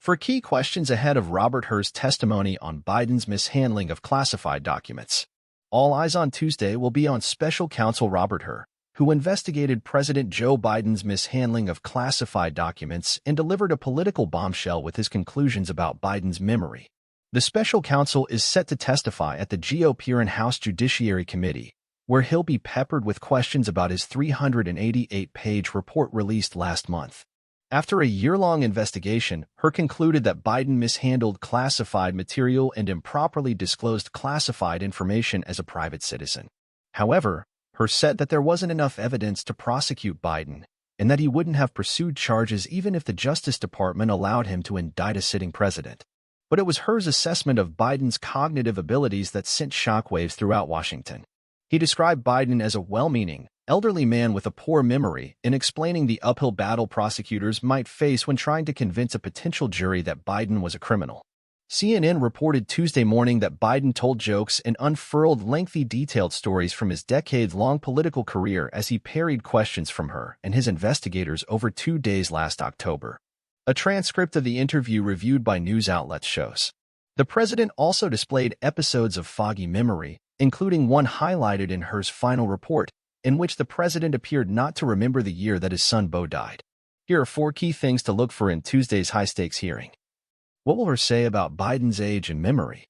for key questions ahead of Robert Hur's testimony on Biden's mishandling of classified documents. All eyes on Tuesday will be on special counsel Robert Hur, who investigated President Joe Biden's mishandling of classified documents and delivered a political bombshell with his conclusions about Biden's memory. The special counsel is set to testify at the GOP-run House Judiciary Committee, where he'll be peppered with questions about his 388-page report released last month. After a year-long investigation, Hur concluded that Biden mishandled classified material and improperly disclosed classified information as a private citizen. However, Hur said that there wasn't enough evidence to prosecute Biden and that he wouldn't have pursued charges even if the Justice Department allowed him to indict a sitting president. But it was Hur's assessment of Biden's cognitive abilities that sent shockwaves throughout Washington. He described Biden as a well-meaning, elderly man with a poor memory in explaining the uphill battle prosecutors might face when trying to convince a potential jury that Biden was a criminal. CNN reported Tuesday morning that Biden told jokes and unfurled lengthy detailed stories from his decades-long political career as he parried questions from Hur and his investigators over 2 days last October. A transcript of the interview reviewed by news outlets shows. The president also displayed episodes of foggy memory, including one highlighted in Hur's final report, in which the president appeared not to remember the year that his son Beau died. Here are 4 key things to look for in Tuesday's high-stakes hearing. What will Hur say about Biden's age and memory?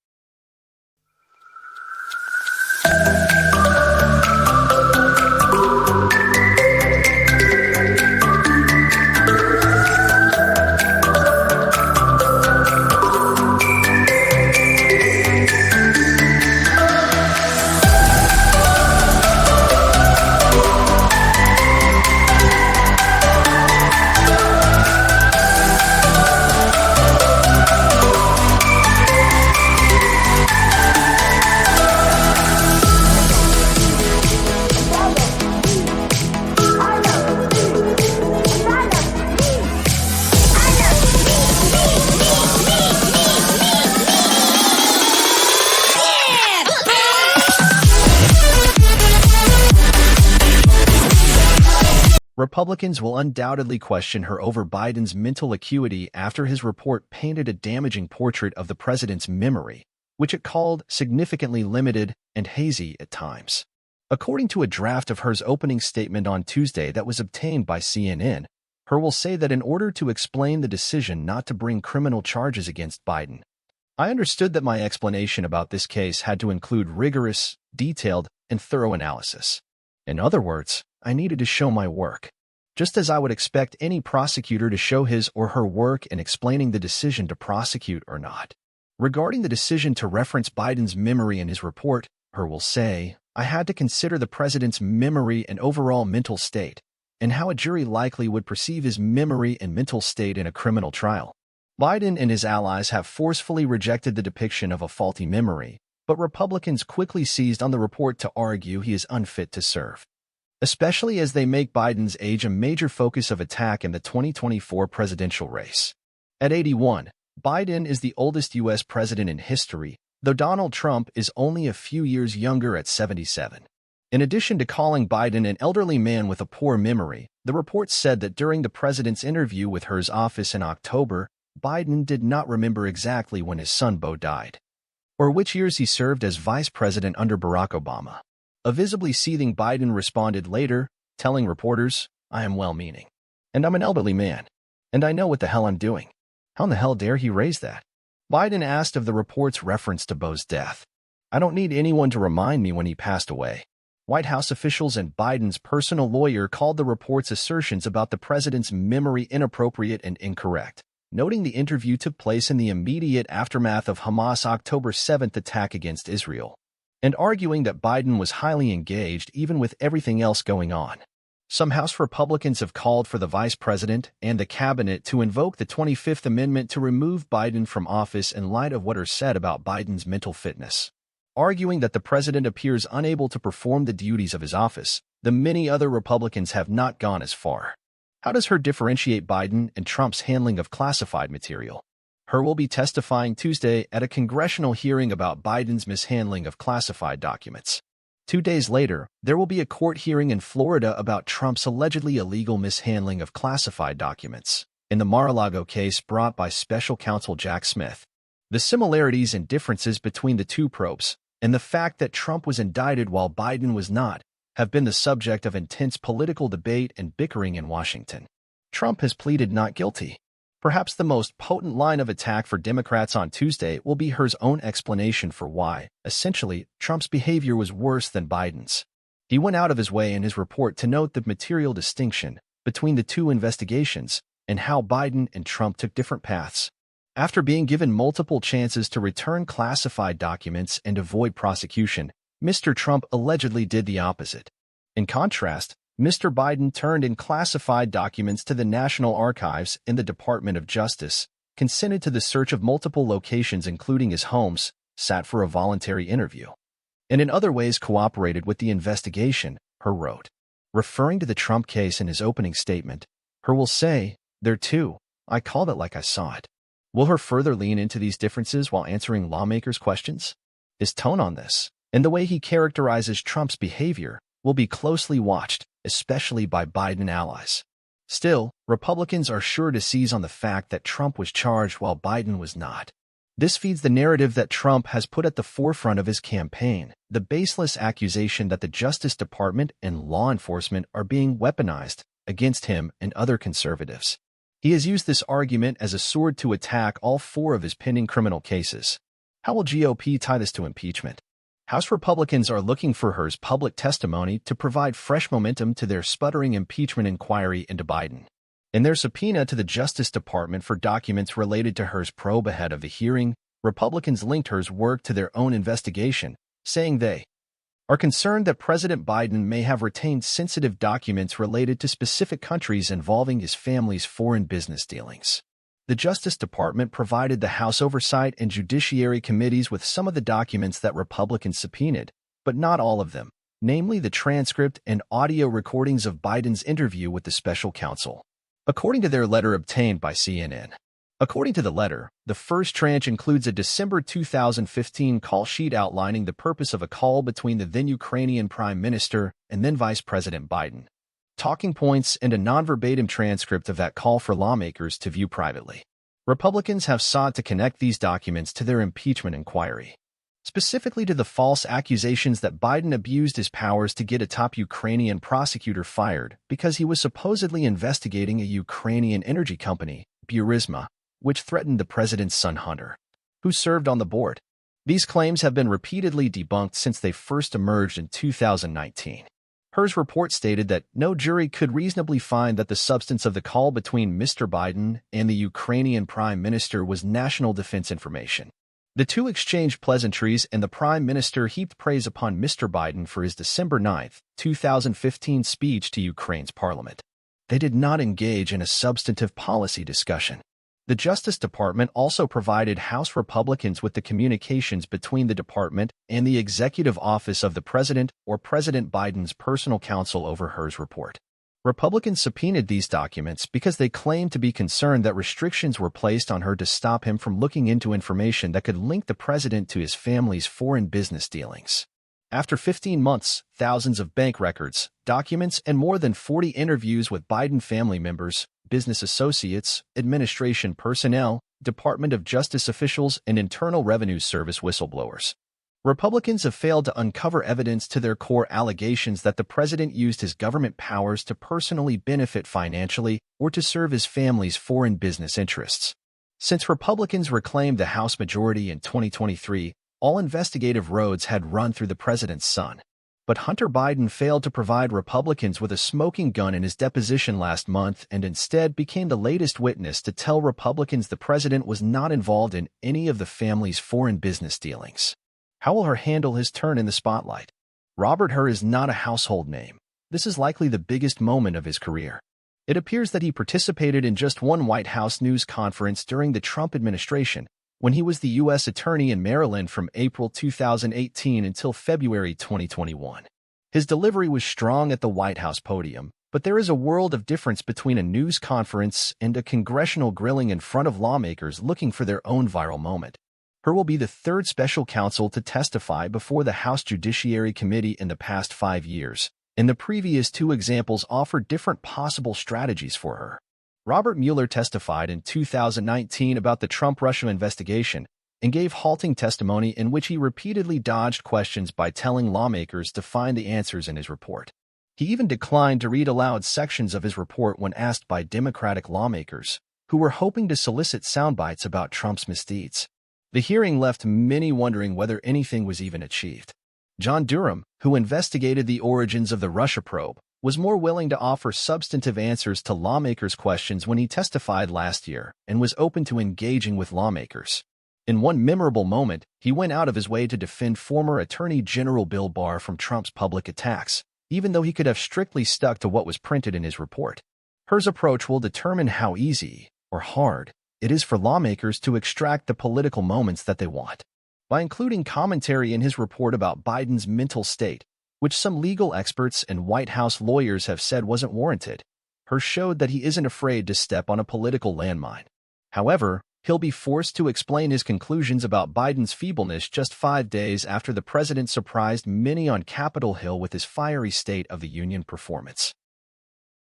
Republicans will undoubtedly question Hur over Biden's mental acuity after his report painted a damaging portrait of the president's memory, which it called significantly limited and hazy at times. According to a draft of Hur's opening statement on Tuesday that was obtained by CNN, Hur will say that in order to explain the decision not to bring criminal charges against Biden, I understood that my explanation about this case had to include rigorous, detailed, and thorough analysis. In other words, I needed to show my work, just as I would expect any prosecutor to show his or her work in explaining the decision to prosecute or not. Regarding the decision to reference Biden's memory in his report, Hur will say, I had to consider the president's memory and overall mental state, and how a jury likely would perceive his memory and mental state in a criminal trial. Biden and his allies have forcefully rejected the depiction of a faulty memory, but Republicans quickly seized on the report to argue he is unfit to serve, especially as they make Biden's age a major focus of attack in the 2024 presidential race. At 81, Biden is the oldest U.S. president in history, though Donald Trump is only a few years younger at 77. In addition to calling Biden an elderly man with a poor memory, the report said that during the president's interview with Hur's office in October, Biden did not remember exactly when his son Beau died, or which years he served as vice president under Barack Obama. A visibly seething Biden responded later, telling reporters, I am well-meaning, and I'm an elderly man, and I know what the hell I'm doing. How in the hell dare he raise that? Biden asked of the report's reference to Beau's death. I don't need anyone to remind me when he passed away. White House officials and Biden's personal lawyer called the report's assertions about the president's memory inappropriate and incorrect, noting the interview took place in the immediate aftermath of Hamas' October 7th attack against Israel, and arguing that Biden was highly engaged even with everything else going on. Some House Republicans have called for the vice president and the cabinet to invoke the 25th Amendment to remove Biden from office in light of what are said about Biden's mental fitness, arguing that the president appears unable to perform the duties of his office. The many other Republicans have not gone as far. How does Hur differentiate Biden and Trump's handling of classified material? Hur will be testifying Tuesday at a congressional hearing about Biden's mishandling of classified documents. 2 days later, there will be a court hearing in Florida about Trump's allegedly illegal mishandling of classified documents, in the Mar-a-Lago case brought by special counsel Jack Smith. The similarities and differences between the two probes, and the fact that Trump was indicted while Biden was not, have been the subject of intense political debate and bickering in Washington. Trump has pleaded not guilty. Perhaps the most potent line of attack for Democrats on Tuesday will be Hur's own explanation for why, essentially, Trump's behavior was worse than Biden's. He went out of his way in his report to note the material distinction between the two investigations and how Biden and Trump took different paths. After being given multiple chances to return classified documents and avoid prosecution, Mr. Trump allegedly did the opposite. In contrast, Mr. Biden turned in classified documents to the National Archives in the Department of Justice, consented to the search of multiple locations including his homes, sat for a voluntary interview, and in other ways cooperated with the investigation, Hur wrote. Referring to the Trump case in his opening statement, Hur will say, "There too, I called it like I saw it." Will Hur further lean into these differences while answering lawmakers' questions? His tone on this, and the way he characterizes Trump's behavior, will be closely watched, especially by Biden allies. Still, Republicans are sure to seize on the fact that Trump was charged while Biden was not. This feeds the narrative that Trump has put at the forefront of his campaign, the baseless accusation that the Justice Department and law enforcement are being weaponized against him and other conservatives. He has used this argument as a sword to attack all four of his pending criminal cases. How will GOP tie this to impeachment? House Republicans are looking for Hur's public testimony to provide fresh momentum to their sputtering impeachment inquiry into Biden. In their subpoena to the Justice Department for documents related to Hur's probe ahead of the hearing, Republicans linked Hur's work to their own investigation, saying they are concerned that President Biden may have retained sensitive documents related to specific countries involving his family's foreign business dealings. The Justice Department provided the House Oversight and Judiciary Committees with some of the documents that Republicans subpoenaed, but not all of them, namely the transcript and audio recordings of Biden's interview with the special counsel. According to their letter obtained by CNN. According to the letter, the first tranche includes a December 2015 call sheet outlining the purpose of a call between the then Ukrainian Prime Minister and then Vice President Biden, talking points, and a non-verbatim transcript of that call for lawmakers to view privately. Republicans have sought to connect these documents to their impeachment inquiry, specifically to the false accusations that Biden abused his powers to get a top Ukrainian prosecutor fired because he was supposedly investigating a Ukrainian energy company, Burisma, which threatened the president's son Hunter, who served on the board. These claims have been repeatedly debunked since they first emerged in 2019. Hur's report stated that no jury could reasonably find that the substance of the call between Mr. Biden and the Ukrainian Prime Minister was national defense information. The two exchanged pleasantries, and the Prime Minister heaped praise upon Mr. Biden for his December 9, 2015 speech to Ukraine's parliament. They did not engage in a substantive policy discussion. The Justice Department also provided House Republicans with the communications between the department and the Executive Office of the President or President Biden's personal counsel over Hur's report. Republicans subpoenaed these documents because they claimed to be concerned that restrictions were placed on Hur to stop him from looking into information that could link the president to his family's foreign business dealings. After 15 months, thousands of bank records, documents, and more than 40 interviews with Biden family members, business associates, administration personnel, Department of Justice officials, and Internal Revenue Service whistleblowers, Republicans have failed to uncover evidence to their core allegations that the president used his government powers to personally benefit financially or to serve his family's foreign business interests. Since Republicans reclaimed the House majority in 2023, all investigative roads had run through the president's son. But Hunter Biden failed to provide Republicans with a smoking gun in his deposition last month and instead became the latest witness to tell Republicans the president was not involved in any of the family's foreign business dealings. How will Hur handle his turn in the spotlight? Robert Hur is not a household name. This is likely the biggest moment of his career. It appears that he participated in just one White House news conference during the Trump administration, when he was the U.S. Attorney in Maryland from April 2018 until February 2021. His delivery was strong at the White House podium, but there is a world of difference between a news conference and a congressional grilling in front of lawmakers looking for their own viral moment. Hur will be the third special counsel to testify before the House Judiciary Committee in the past 5 years, and the previous two examples offer different possible strategies for Hur. Robert Mueller testified in 2019 about the Trump-Russia investigation and gave halting testimony in which he repeatedly dodged questions by telling lawmakers to find the answers in his report. He even declined to read aloud sections of his report when asked by Democratic lawmakers, who were hoping to solicit soundbites about Trump's misdeeds. The hearing left many wondering whether anything was even achieved. John Durham, who investigated the origins of the Russia probe, was more willing to offer substantive answers to lawmakers' questions when he testified last year and was open to engaging with lawmakers. In one memorable moment, he went out of his way to defend former Attorney General Bill Barr from Trump's public attacks, even though he could have strictly stuck to what was printed in his report. Hur's approach will determine how easy, or hard, it is for lawmakers to extract the political moments that they want. By including commentary in his report about Biden's mental state, which some legal experts and White House lawyers have said wasn't warranted, Hur showed that he isn't afraid to step on a political landmine. However, he'll be forced to explain his conclusions about Biden's feebleness just 5 days after the president surprised many on Capitol Hill with his fiery State of the Union performance.